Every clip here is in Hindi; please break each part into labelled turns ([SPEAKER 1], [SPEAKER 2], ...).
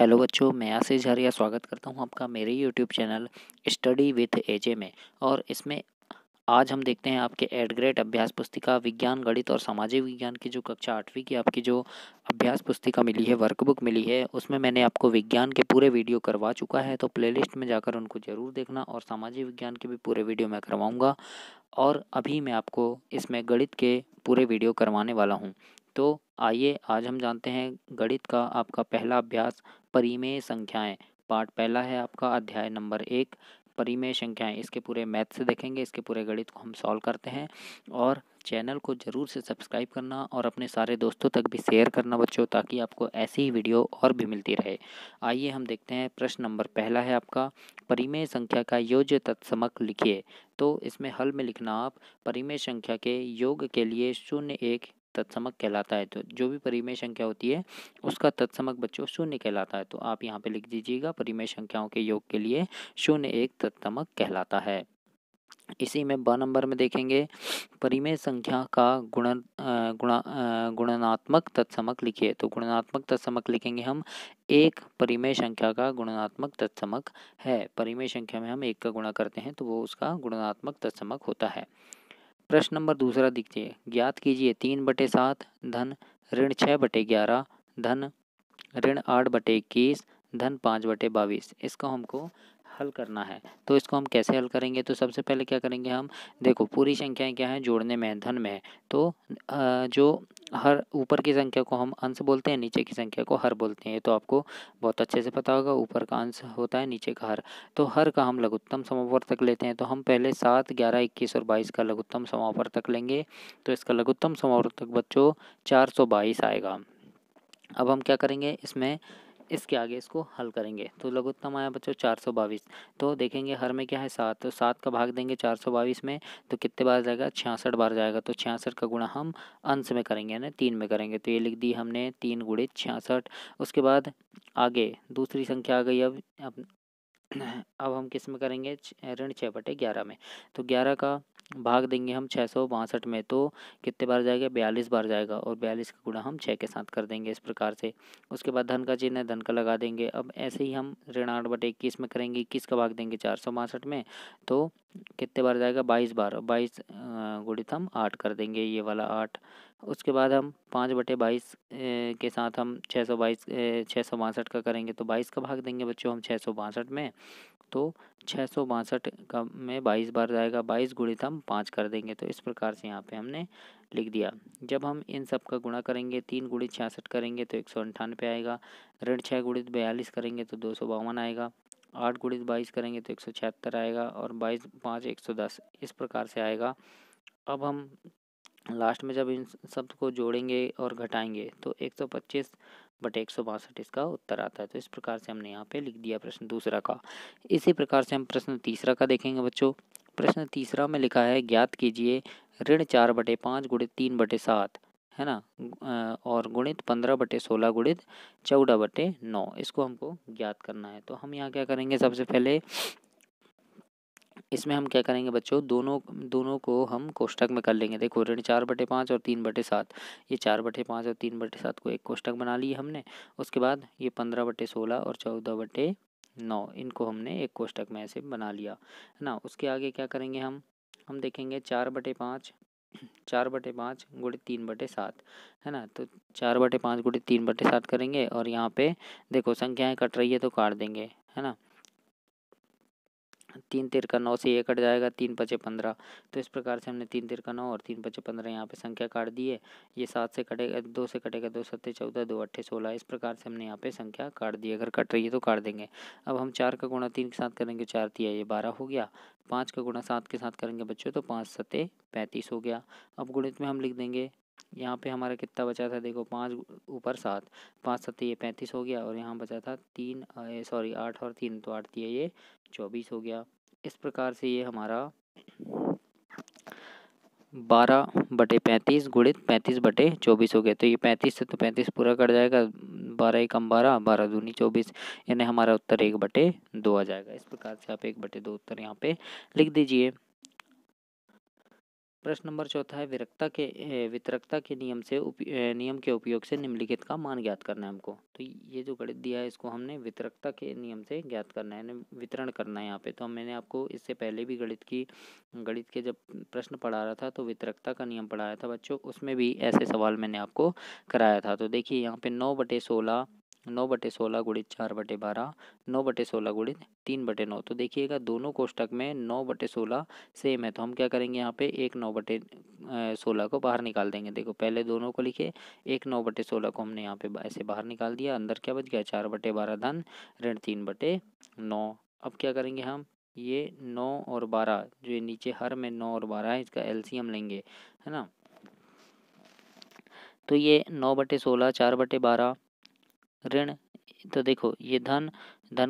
[SPEAKER 1] हेलो बच्चों, मैं आशीष झारिया स्वागत करता हूं आपका मेरे यूट्यूब चैनल स्टडी विथ एजे में। और इसमें आज हम देखते हैं आपके एड ग्रेड अभ्यास पुस्तिका विज्ञान, गणित और सामाजिक विज्ञान की जो कक्षा 8वीं की आपकी जो अभ्यास पुस्तिका मिली है, वर्कबुक मिली है, उसमें मैंने आपको विज्ञान के पूरे वीडियो करवा चुका है। तो प्लेलिस्ट में जाकर उनको ज़रूर देखना और सामाजिक विज्ञान के भी पूरे वीडियो मैं करवाऊँगा। और अभी मैं आपको इसमें गणित के पूरे वीडियो करवाने वाला हूँ। तो आइए आज हम जानते हैं गणित का आपका पहला अभ्यास, परिमेय संख्याएं। पार्ट पहला है आपका अध्याय नंबर 1, परिमेय संख्याएं। इसके पूरे मैथ से देखेंगे, इसके पूरे गणित को हम सॉल्व करते हैं। और चैनल को ज़रूर से सब्सक्राइब करना और अपने सारे दोस्तों तक भी शेयर करना बच्चों, ताकि आपको ऐसी ही वीडियो और भी मिलती रहे। आइए हम देखते हैं। प्रश्न नंबर पहला है आपका, परिमेय संख्या का योज्य तत्समक लिखिए। तो इसमें हल में लिखना आप, परिमेय संख्या के योग के लिए 0 1 तत्समक कहलाता है। तो जो भी परिमेय संख्या होती है उसका तत्समक बच्चों 0 कहलाता है। तो आप यहाँ पे लिख दीजिएगा, परिमेय संख्याओं के योग के लिए 0 1 तत्समक कहलाता है। इसी में ब नंबर में देखेंगे, परिमेय संख्या का गुणनात्मक तत्समक लिखिए। तो गुणनात्मक तत्समक लिखेंगे हम, एक परिमेय संख्या का गुणनात्मक तत्समक है। परिमेय संख्या में हम 1 का गुणा करते हैं तो वो उसका गुणनात्मक तत्समक होता है। प्रश्न नंबर दूसरा दीजिए, ज्ञात कीजिए 3/7 धन ऋण 6/11 धन ऋण 8/21 धन 5/22। इसको हमको हल करना है। तो इसको हम कैसे हल करेंगे? तो सबसे पहले क्या करेंगे हम, देखो पूरी संख्याएं क्या हैं, जोड़ने में है, धन में है। तो जो हर ऊपर की संख्या को हम अंश बोलते हैं, नीचे की संख्या को हर बोलते हैं। तो आपको बहुत अच्छे से पता होगा, ऊपर का अंश होता है, नीचे का हर। तो हर का हम लघुत्तम समावर्तक लेते हैं। तो हम पहले 7, 11, 21 और 22 का लघुत्तम समावर्तक लेंगे। तो इसका लघुत्तम समावर्तक बच्चों 422 आएगा। अब हम क्या करेंगे, इसमें इसके आगे इसको हल करेंगे। तो लघुत्तम आया बच्चों 422। तो देखेंगे हर में क्या है 7, तो 7 का भाग देंगे 422 में, तो कितने बार जाएगा, 66 बार जाएगा। तो 66 का गुणा हम अंश में करेंगे, यानी 3 में करेंगे। तो ये लिख दी हमने 3 गुणित 66। उसके बाद आगे दूसरी संख्या आ गई। अब हम किस में करेंगे, ऋण 6/11 में। तो 11 का भाग देंगे हम 662 में, तो कितने बार जाएगा, 42 बार जाएगा। और 42 का गुणा हम 6 के साथ कर देंगे, इस प्रकार से। उसके बाद धन का चिन्ह है, धन का लगा देंगे। अब ऐसे ही हम ऋण 8/21 में करेंगे, 21 का भाग देंगे 462 में, तो कितने बार जाएगा, 22 बार। 22 गुणित हम 8 कर देंगे, ये वाला 8। उसके बाद हम 5/22 के साथ हम 662 का करेंगे, तो 22 का भाग देंगे बच्चों हम 662 में। तो 662 का में 22 बार जाएगा, 22 गुणित हम 5 कर देंगे। तो इस प्रकार से यहाँ पे हमने लिख दिया। जब हम इन सब का गुणा करेंगे, 3 गुणित 66 करेंगे तो 198 आएगा। ऋण 6 गुणित 42 करेंगे तो 252 आएगा। 8 गुणित 22 करेंगे तो 176 आएगा। और 22 5 110, इस प्रकार से आएगा। अब हम लास्ट में जब इन सब को जोड़ेंगे और घटाएंगे तो 125/162 इसका उत्तर आता है। तो इस प्रकार से हमने यहाँ पे लिख दिया प्रश्न दूसरा का। इसी प्रकार से हम प्रश्न तीसरा का देखेंगे बच्चों। प्रश्न तीसरा में लिखा है, ज्ञात कीजिए ऋण 4/5 गुणित 3/7 है ना, और गुणित 15/16 गुणित 14/9। इसको हमको ज्ञात करना है। तो हम यहाँ क्या करेंगे, सबसे पहले इसमें हम क्या करेंगे बच्चों, दोनों को हम कोष्टक में कर लेंगे। देखो ऋण 4/5 और 3/7, ये 4/5 और 3/7 को एक कोष्टक बना लिए हमने। उसके बाद ये 15/16 और 14/9, इनको हमने एक कोष्टक में ऐसे बना लिया, है ना। उसके आगे क्या करेंगे हम देखेंगे 4/5 गुणित 3/7, है ना। तो 4/5 गुणित 3/7 करेंगे। और यहाँ पे देखो संख्याएं कट रही है तो काट देंगे, है ना। 3 तिरका 9 से ये कट जाएगा, 3 पचे 15। तो इस प्रकार से हमने 3 तिरका 9 और 3 पचे 15 यहाँ पे संख्या काट दी है। ये 7 से कटेगा, 2 से कटेगा, 2 सत्ते 14, 2 अट्ठे 16। इस प्रकार से हमने यहाँ पे संख्या काट दी। अगर कट रही है तो काट देंगे। अब हम 4 का गुणा 3 के साथ करेंगे, 4 तिया ये 12 हो गया। 5 का गुणा 7 के साथ करेंगे बच्चों तो 5 सत्ते 35 हो गया। अब गुणित में हम लिख देंगे, यहाँ पे हमारा कितना बचा था, देखो 5 ऊपर 7, 5 सत्ते ये 35 हो गया। और यहाँ बचा था 8 और 3, तो 8 तिया ये 24 हो गया। इस प्रकार से ये हमारा 12/35 गुणित 35/24 हो गया। तो ये 35 से तो 35 पूरा कट जाएगा, 12 एकम 12, 12 दूनी 24, यानी हमारा उत्तर 1/2 आ जाएगा। इस प्रकार से आप 1/2 उत्तर यहाँ पे लिख दीजिए। प्रश्न नंबर चौथा है वितरकता के नियम के उपयोग से निम्नलिखित का मान ज्ञात करना है हमको। तो ये जो गणित दिया है इसको हमने वितरकता के नियम से ज्ञात करना है, यानी वितरण करना है यहाँ पे। तो मैंने आपको इससे पहले भी गणित के जब प्रश्न पढ़ा रहा था तो वितरकता का नियम पढ़ाया था बच्चों, उसमें भी ऐसे सवाल मैंने आपको कराया था। तो देखिए यहाँ पे 9/16 9/16 गुणित 4/12 9/16 गुणित 3/9। तो देखिएगा दोनों कोष्टक में 9/16 सेम है, तो हम क्या करेंगे यहाँ पे एक 9/16 को बाहर निकाल देंगे। देखो पहले दोनों को लिखे, एक 9/16 को हमने यहाँ पे ऐसे बाहर निकाल दिया। अंदर क्या बच गया 4/12 धन ऋण 3/9। अब क्या करेंगे हम, ये 9 और 12 जो ये नीचे हर में 9 और 12 है इसका एलसीएम लेंगे, है ना। तो ये 9/16 4/12 ऋण, तो देखो ये धन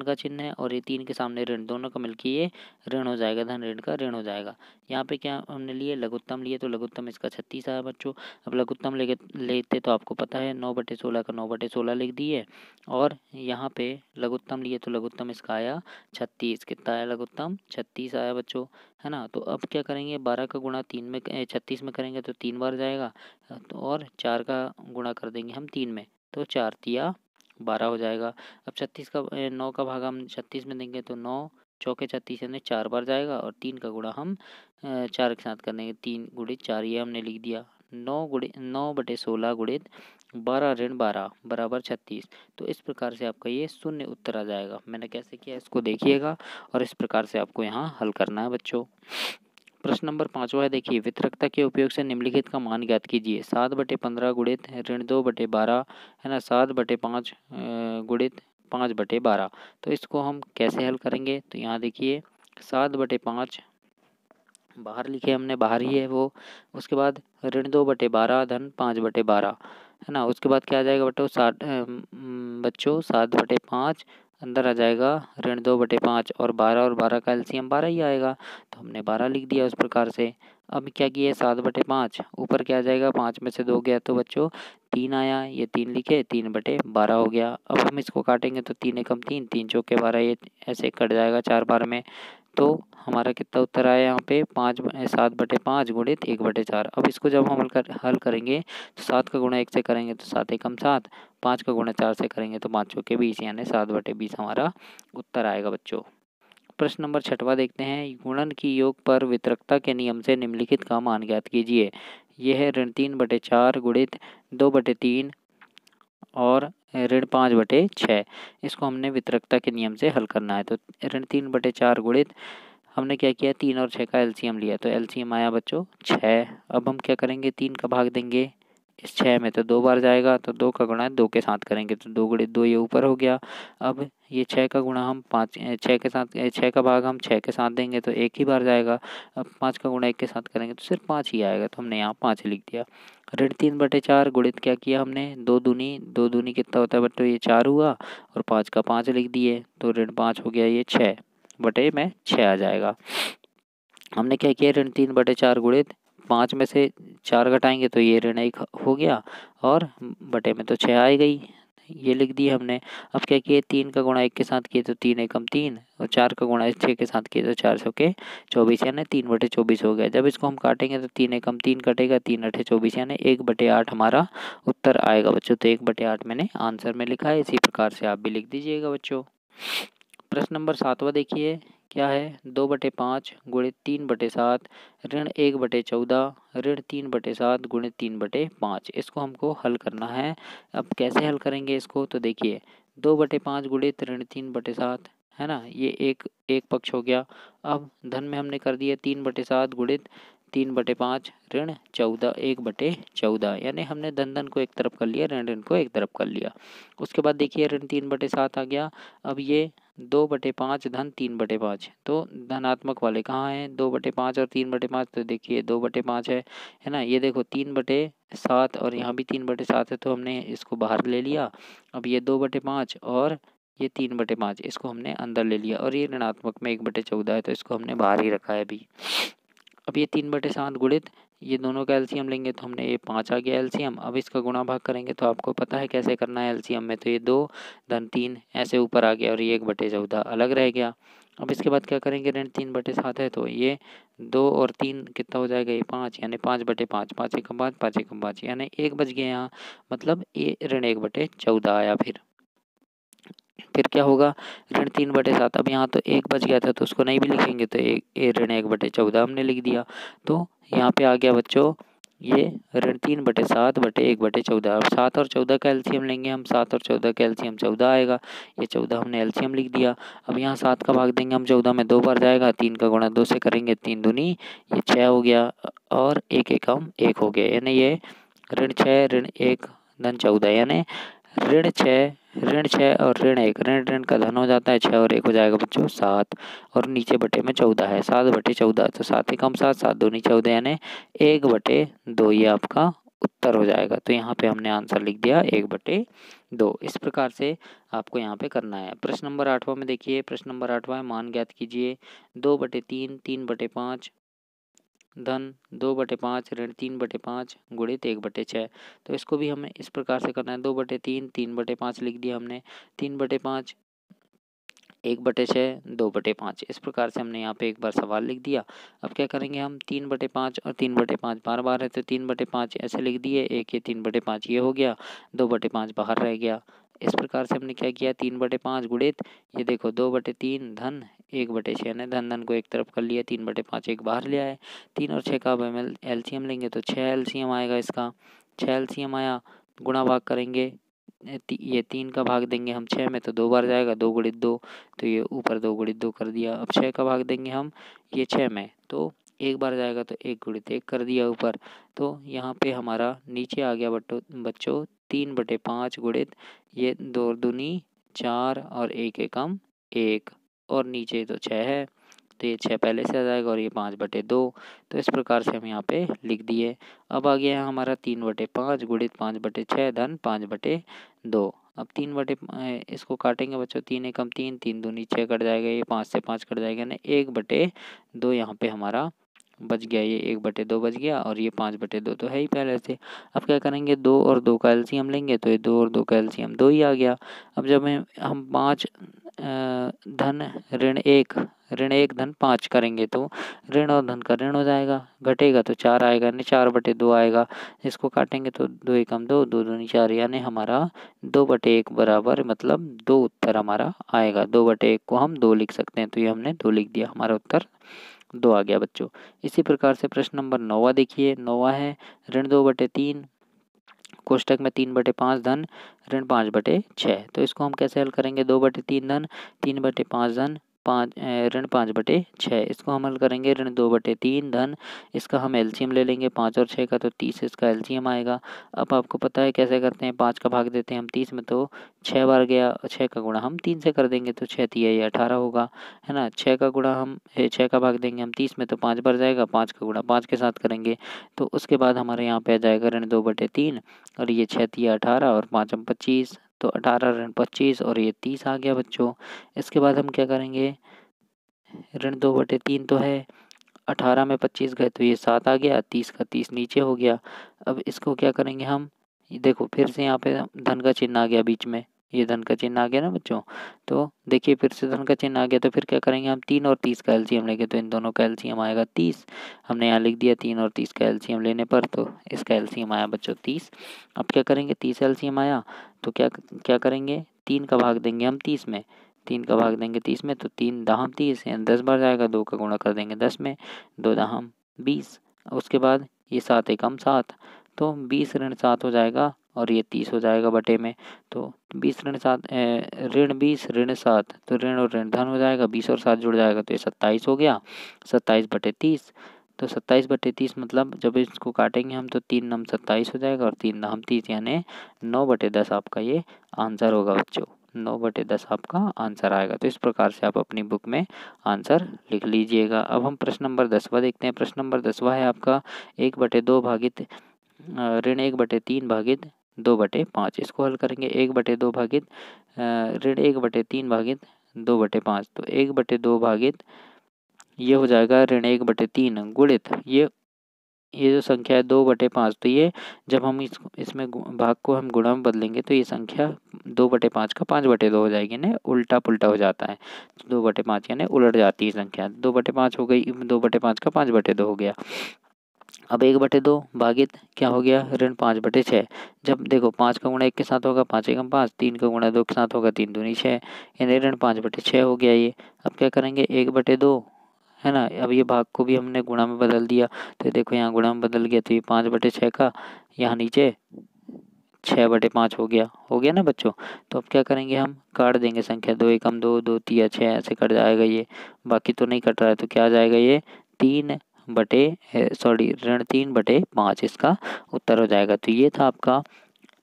[SPEAKER 1] का चिन्ह है और ये 3 के सामने ऋण, दोनों का मिलकर ये ऋण हो जाएगा, धन ऋण का ऋण हो जाएगा। यहाँ पे क्या हमने लिए लघुत्तम लिए, तो लघुत्तम इसका 36 आया बच्चों। अब लघुत्तम लेते तो आपको पता है 9/16 का 9/16 लिख दिए, और यहाँ पे लघुत्तम लिए तो लघुत्तम इसका आया 36। कितना आया लघुत्तम 36 आया बच्चों, है ना। तो अब क्या करेंगे 12 का गुणा 36 में करेंगे तो 3 बार जाएगा, तो और 4 का गुणा कर देंगे हम 3 में, तो 4 तिया 12 हो जाएगा। अब 36 का 9 का भाग हम 36 में देंगे तो 9 चौके 36 यानी 4 बार जाएगा, और 3 का गुणा हम 4 के साथ कर देंगे, 3 गुणित 4 ये हमने लिख दिया। 9/16 गुणित 12 ऋण 12 बराबर 36। तो इस प्रकार से आपका ये शून्य उत्तर आ जाएगा। मैंने कैसे किया इसको देखिएगा, और इस प्रकार से आपको यहाँ हल करना है बच्चों। प्रश्न नंबर 5वां है, देखिए वितरकता के उपयोग से निम्नलिखित का मान ज्ञात कीजिए। 7/15 गुणित ऋण 2/12 है ना, 7/5 गुणित 5/12। तो इसको हम कैसे हल करेंगे, तो यहाँ देखिए 7/5 बाहर लिखे हमने, बाहर ही है वो। उसके बाद ऋण 2/12 धन 5/12 है ना। उसके बाद क्या आ जाएगा बच्चों 7/5 अंदर आ जाएगा ऋण 2/5, और 12 का एलसीएम 12 ही आएगा, तो हमने 12 लिख दिया उस प्रकार से। अब क्या किया 7/5 ऊपर क्या आ जाएगा, 5 में से 2 गया तो बच्चों 3 आया, ये 3 लिखे 3/12 हो गया। अब हम इसको काटेंगे तो 3 एकम 3, 3 चौके 12, ये ऐसे कट जाएगा 4 बार में। तो हमारा कितना उत्तर आया यहाँ पे 7/5 गुणित 1/4। अब इसको जब हम हल करेंगे तो 7 का गुणा 1 से करेंगे तो 7 एकम 7, 5 का गुणा 4 से करेंगे तो 5 चौके 20, यानी 7/20 हमारा उत्तर आएगा बच्चों। प्रश्न नंबर 6वां देखते हैं, गुणन की योग पर वितरकता के नियम से निम्नलिखित का मान ज्ञात कीजिए। यह है ऋण 3/4 गुणित 2/3 और ऋण 5/6। इसको हमने वितरकता के नियम से हल करना है। तो ऋण 3/4 गुणित हमने क्या किया 3 और 6 का एलसीएम लिया, तो एलसीएम आया बच्चों 6। अब हम क्या करेंगे 3 का भाग देंगे इस 6 में, तो 2 बार जाएगा, तो 2 का गुणा 2 के साथ करेंगे तो 2 गुणित 2 ये ऊपर हो गया। अब ये 6 का गुणा हम 6 के साथ 6 का भाग हम 6 के साथ देंगे तो 1 ही बार जाएगा। अब 5 का गुणा 1 के साथ करेंगे तो सिर्फ 5 ही आएगा, तो हमने यहाँ 5 लिख दिया। ऋण 3/4 गुणित क्या किया हमने 2 दूनी कितना होता है बच्चों, ये 4 हुआ, और 5 का 5 लिख दिए, तो ऋण 5 हो गया, ये 6/6 आ जाएगा। हमने क्या किया ऋण 3/4 गुणित 5 में से 4 घटाएंगे तो ये ऋण 1 हो गया, और बटे में तो 6 आ गई, ये लिख दी हमने। अब क्या किए 3 का गुणा 1 के साथ किए तो 3 एकम 3, और 4 का गुणा 6 के साथ किए तो 4 चौके 24, यानी 3/24 हो गया। जब इसको हम काटेंगे तो 3 एकम 3 कटेगा, 3/24 यानी 1/8 हमारा उत्तर आएगा बच्चों। तो 1/8 मैंने आंसर में लिखा है, इसी प्रकार से आप भी लिख दीजिएगा बच्चों। प्रश्न नंबर 7वां देखिए क्या है, 2/5 गुणित 3/7 ऋण 1/14 ऋण 3/7 गुणित 3/5। इसको हमको हल करना है। अब कैसे हल करेंगे इसको, तो देखिए 2/5 गुणित ऋण 3/7 है ना, ये एक पक्ष हो गया। अब धन में हमने कर दिया 3/7 गुणित 3/5 ऋण 14 1/14, यानी हमने धन को एक तरफ कर लिया, ऋण को एक तरफ कर लिया। उसके बाद देखिए ऋण 3/7 आ गया। अब ये 2/5 धन 3/5, तो धनात्मक वाले कहाँ हैं 2/5 और 3/5, तो देखिए 2/5 है ना। ये देखो 3/7 और यहाँ भी 3/7 है, तो हमने इसको बाहर ले लिया। अब ये 2/5 और ये 3/5 इसको हमने अंदर ले लिया, और ये ऋणात्मक में 1/14 है, तो इसको हमने बाहर ही रखा है अभी। अब ये 3/7 गुणित ये दोनों का एलसीएम लेंगे, तो हमने ये 5 आ गया एलसीएम। अब इसका गुणा भाग करेंगे तो आपको पता है कैसे करना है एलसीएम में, तो ये 2 धन 3 ऐसे ऊपर आ गया, और ये 1/14 अलग रह गया। अब इसके बाद क्या करेंगे, ऋण 3/7 है तो ये 2 और 3 कितना हो जाएगा, ये 5, यानी 5/5, 5 एकम 5, 5 एकम 5, यानी 1 बच गया यहाँ, मतलब ये ऋण 1/14 आया। फिर क्या होगा, ऋण 3/7, अब यहाँ तो 1 बच गया था तो उसको नहीं भी लिखेंगे, तो ये ऋण 1/14 हमने लिख दिया। तो यहाँ पे आ गया बच्चों ये ऋण 3/7/1/14। अब 7 और 14 का एलसीएम लेंगे हम, 7 और 14 का एलसीएम 14 आएगा, ये 14 हमने एलसीएम लिख दिया। अब यहाँ 7 का भाग देंगे हम 14 में, 2 बार जाएगा, 3 का गुणा 2 से करेंगे, 3 दूनी ये 6 हो गया, और 1 एकम 1 हो गया, यानी ये ऋण 6 ऋण 1 धन 14, यानी ऋण 6 और ऋण ऋण का धन हो जाता है, 6 और 1 हो जाएगा बच्चों 7, और नीचे बटे में 14 है, 7/14, तो 7 एकम 7, 7 दूनी 14, यानी 1/2 ये आपका उत्तर हो जाएगा। तो यहाँ पे हमने आंसर लिख दिया 1/2। इस प्रकार से आपको यहाँ पे करना है। प्रश्न नंबर 8वां में देखिए, प्रश्न नंबर 8वां है, मान ज्ञात कीजिए 2/3, 3/5 धन 2/5 ऋण 3/5 गुणित 1/6। तो इसको भी हमें इस प्रकार से करना है, 2/3, 3/5 लिख दिया हमने, 3/5 1/6 2/5, इस प्रकार से हमने यहाँ पे एक बार सवाल लिख दिया। अब क्या करेंगे हम, 3/5 और 3/5 बार बार है तो 3/5 ऐसे लिख दिए, एक ये 3/5 ये हो गया, 2/5 बाहर रह गया। इस प्रकार से हमने क्या किया, 3/5 गुणित ये देखो 2/3 धन 1/6 ने धन धन को एक तरफ कर लिया, 3/5 एक बाहर ले आए, 3 और 6 का अब हम एलसीएम लेंगे तो 6 एलसीएम आएगा इसका, 6 एलसीएम आया, गुणा भाग करेंगे, ये 3 का भाग देंगे हम 6 में तो 2 बार जाएगा, 2 गुणित 2, तो ये ऊपर 2 गुणित 2 कर दिया। अब 6 का भाग देंगे हम ये 6 में तो 1 बार जाएगा, तो 1 गुणित 1 कर दिया ऊपर। तो यहाँ पे हमारा नीचे आ गया बच्चों 3/5 गुणित ये 2 दूनी 4 और 1 एकम 1, और नीचे तो 6 है तो ये 6 पहले से आ जाएगा, और ये 5/2, तो इस प्रकार से हम यहाँ पे लिख दिए। अब आ गया है हमारा 3/5 गुणित 5/6 धन 5/2। अब इसको काटेंगे बच्चों, 3 एकम 3, 3 दूनी 6 कट जाएगा, ये 5 से 5 कट जाएगा, यानी 1/2 यहाँ पे हमारा बच गया, ये 1/2 बच गया, और ये 5/2 तो है ही पहले से। अब क्या करेंगे, 2 और 2 का एलसीएम लेंगे तो ये 2 और 2 का एलसीएम 2 ही आ गया। अब जब हम 5 धन ऋण 1 धन 5 करेंगे तो ऋण और धन का ऋण हो जाएगा, घटेगा तो 4 आएगा, यानी 4/2 आएगा। इसको काटेंगे तो 2 एकम 2, 2 दूनी 4, यानी हमारा 2/1 बराबर, मतलब 2 उत्तर हमारा आएगा। 2/1 को हम 2 लिख सकते हैं, तो ये हमने 2 लिख दिया, हमारा उत्तर 2 आ गया बच्चों। इसी प्रकार से प्रश्न नंबर 9वां देखिए, 9वां है ऋण 2/3 कोष्टक में 3/5 धन ऋण 5/6। तो इसको हम कैसे हल करेंगे, 2/3 धन 3/5 धन ऋण 5/6, इसको हम हल करेंगे, ऋण 2/3 धन इसका हम एलसीएम ले लेंगे 5 और 6 का, तो 30 इसका एलसीएम आएगा। अब आपको पता है कैसे करते हैं, 5 का भाग देते हैं हम 30 में तो 6 बार गया, 6 का गुणा हम 3 से कर देंगे तो 6 तिया ये 18 होगा, है ना। 6 का गुणा हम 6 का भाग देंगे हम 30 में तो 5 बार जाएगा, 5 का गुणा 5 के साथ करेंगे, तो उसके बाद हमारे यहाँ पे आ जाएगा ऋण 2/3, और ये 6 तिया 18 और 5 25, तो 18 ऋण 25 और ये 30 आ गया बच्चों। इसके बाद हम क्या करेंगे, ऋण 2/3 तो है, 18 में 25 गए तो ये 7 आ गया, 30 का 30 नीचे हो गया। अब इसको क्या करेंगे हम, ये देखो फिर से यहाँ पे धन का चिन्ह आ गया बीच में, ये धन का चिन्ह आ गया ना बच्चों, तो देखिए फिर से धन का चिन्ह आ गया, तो फिर क्या करेंगे हम, 3 और 30 का एलसीएम लेंगे, तो इन दोनों का एलसीएम आएगा 30, हमने यहाँ लिख दिया 3 और 30 का एलसीएम लेने पर, तो इसका एलसीएम आया बच्चों 30। अब क्या करेंगे, 30 एलसीएम आया तो क्या क्या करेंगे, 3 का भाग देंगे हम 30 में, 3 का भाग देंगे 30 में तो 3 दाहम 30, यानी 10 बार जाएगा, 2 का गुणा कर देंगे 10 में, 2 दाहम 20, उसके बाद ये 7 एकम 7, तो 20 ऋण 7 हो जाएगा, और ये 30 हो जाएगा बटे में, तो 20 ऋण 7 ऋण 20 ऋण 7, तो ऋण और ऋण धन हो जाएगा, 20 और 7 जुड़ जाएगा तो ये 27 हो गया, 27/30, तो 27/30 मतलब जब इसको काटेंगे हम तो 3 नम 27 हो जाएगा, और 3 दाहम 30, यानी 9/10 आपका ये आंसर होगा बच्चों, 9/10 आपका आंसर आएगा। तो इस प्रकार से आप अपनी बुक में आंसर लिख लीजिएगा। अब हम प्रश्न नंबर 10वां देखते हैं। प्रश्न नंबर 10वां है आपका 1/2 भागित ऋण 1/3 भागित 2/5, इसको हल करेंगे, 1/2 भागित ऋण 1/3 भागित 2/5, तो 1/2 भागित ये हो जाएगा ऋण 1/3 गुणित ये ये जो संख्या है 2/5, तो ये जब हम इसमें भाग को हम गुणा में बदलेंगे तो ये संख्या 2/5 का 5/2 हो जाएगी ना, उल्टा पुल्टा हो जाता है। 2/5 यानी उलट जाती है संख्या, 2/5 हो गई, 2/5 का 5/2 हो गया। अब 1/2 भागित क्या हो गया, ऋण 5/6। जब देखो 5 का गुणा 1 के साथ होगा 5 एकम 5, 3 का गुणा 2 के साथ होगा 3 दूनी 6, यानी ऋण 5/6 हो गया ये। अब क्या करेंगे 1/2 है ना, अब ये भाग को भी हमने गुणा में बदल दिया, तो देखो यहाँ गुणा में बदल गया, तो ये 5/6 का यहाँ नीचे 6/5 हो गया ना बच्चों। तो अब क्या करेंगे, हम काट देंगे संख्या, 2 एकम 2, 2 तिया 6, ऐसे कट जाएगा ये, बाकी तो नहीं कट रहा है, तो क्या आ जाएगा ये 3/5 इसका उत्तर हो जाएगा। तो ये था आपका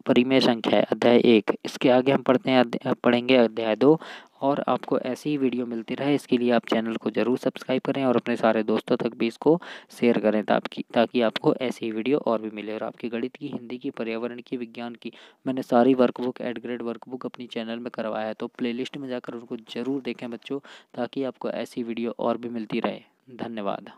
[SPEAKER 1] परिमेय संख्या है अध्याय 1। इसके आगे हम पढ़ेंगे अध्याय 2। और आपको ऐसी ही वीडियो मिलती रहे इसके लिए आप चैनल को ज़रूर सब्सक्राइब करें और अपने सारे दोस्तों तक भी इसको शेयर करें, ताकि आपको ऐसी ही वीडियो और भी मिले। और आपकी गणित की, हिंदी की, पर्यावरण की, विज्ञान की मैंने सारी वर्कबुक, एड ग्रेड वर्कबुक अपनी चैनल में करवाया है, तो प्लेलिस्ट में जाकर उनको ज़रूर देखें बच्चों, ताकि आपको ऐसी वीडियो और भी मिलती रहे। धन्यवाद।